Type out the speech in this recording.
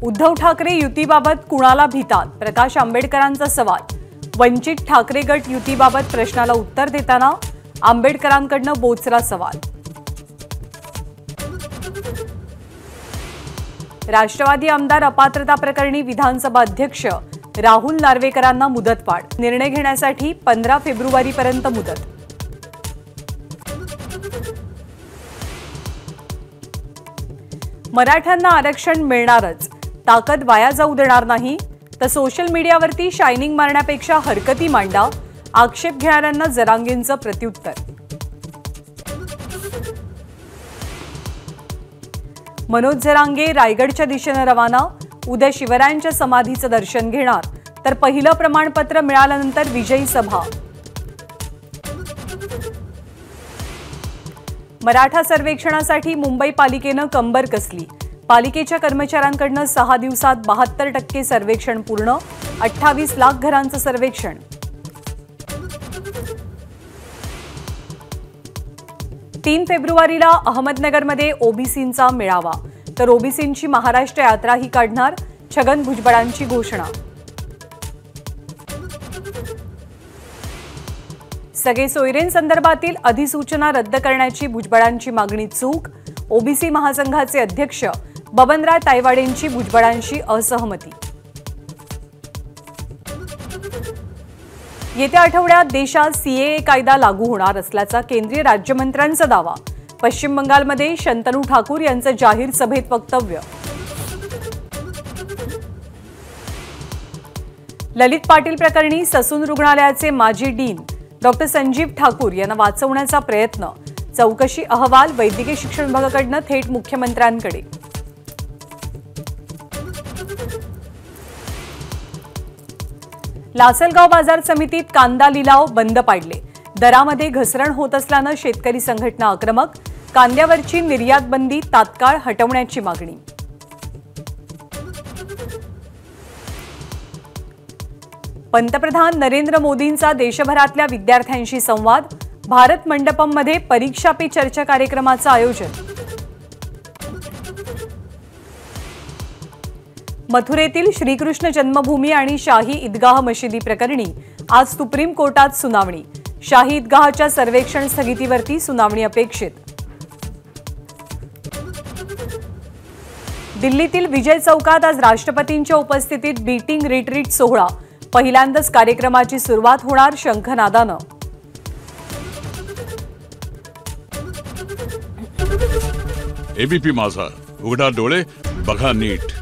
उद्धव ठाकरे युतीबाबत कुणाला भितात? प्रकाश आंबेडकरांचा सवाल। वंचित ठाकरे गट युतीबाबत प्रश्नाला उत्तर देताना आंबेडकरांकडून बोचरा सवाल। राष्ट्रवादी आमदार अपात्रता प्रकरणी विधानसभा अध्यक्ष राहुल नार्वेकरांना मुदतवाढ। निर्णय घेण्यासाठी 15 फेब्रुवारीपर्यंत मुदत। मराठ्यांना आरक्षण मिळणारच, ताकद वाया जाऊ देणार नाही, तर सोशल मीडियावरती शायनिंग मारण्यापेक्षा हरकती मांडा, आक्षेप घेणाऱ्यांना जरांगेंचं प्रत्युत्तर। मनोज जरांगे रायगडच्या दिशेने रवाना। उद्या शिवरायांच्या समाधीचं दर्शन घेणार, तर पहिलं प्रमाणपत्र मिळाल्यानंतर विजयी सभा। मराठा सर्वेक्षणासाठी मुंबई पालिकेनं कंबर कसली। पालिकेच्या कर्मचाऱ्यांकडून 6 दिवसात 72% सर्वेक्षण पूर्ण। 28 लाख घरांचं सर्वेक्षण। तीन फेब्रुवारीला अहमदनगरमध्ये ओबीसींचा मेळावा, तर ओबीसींची महाराष्ट्र यात्राही काढणार। छगन भुजबळांची घोषणा। सगळे सोयरेंसंदर्भातील अधिसूचना रद्द करण्याची भुजबळांची मागणी चूक। ओबीसी महासंघाचे अध्यक्ष बबनराव तायवाडेंची भुजबळांशी असहमती। येत्या आठवड्यात देशात सीएए कायदा लागू होणार असल्याचा केंद्रीय राज्यमंत्र्यांचा दावा। पश्चिम बंगालमध्ये शंतनू ठाकूर यांचं जाहीर सभेत वक्तव्य। ललित पाटील प्रकरणी ससून रुग्णालयाचे माजी डीन डॉक्टर संजीव ठाकूर यांना वाचवण्याचा प्रयत्न। चौकशी अहवाल वैद्यकीय शिक्षण विभागाकडून थेट मुख्यमंत्र्यांकडे। लासलगाव बाजार समितीत कांदा लिलाव बंद पाडले। दरामध्ये घसरण होत असल्यानं शेतकरी संघटना आक्रमक। कांद्यावरची निर्यात बंदी तात्काळ हटवण्याची मागणी। पंतप्रधान नरेंद्र मोदींचा देशभरातल्या विद्यार्थ्यांशी संवाद। भारत मंडपममध्ये परीक्षा पे चर्चा कार्यक्रमाचं आयोजन। मथुरेतील श्रीकृष्ण जन्मभूमी आणि शाही ईदगाह मशिदी प्रकरणी आज सुप्रीम कोर्टात सुनावणी। शाही ईदगाहच्या सर्वेक्षण स्थगितीवरती सुनावणी अपेक्षित। दिल्लीतील विजय चौकात आज राष्ट्रपतींच्या उपस्थितीत बीटिंग रिट्रीट सोहळा। पहिल्यांदाच कार्यक्रमाची सुरुवात होणार शंखनादानं। एबीपी माझा, उघडा डोळे बघा नीट।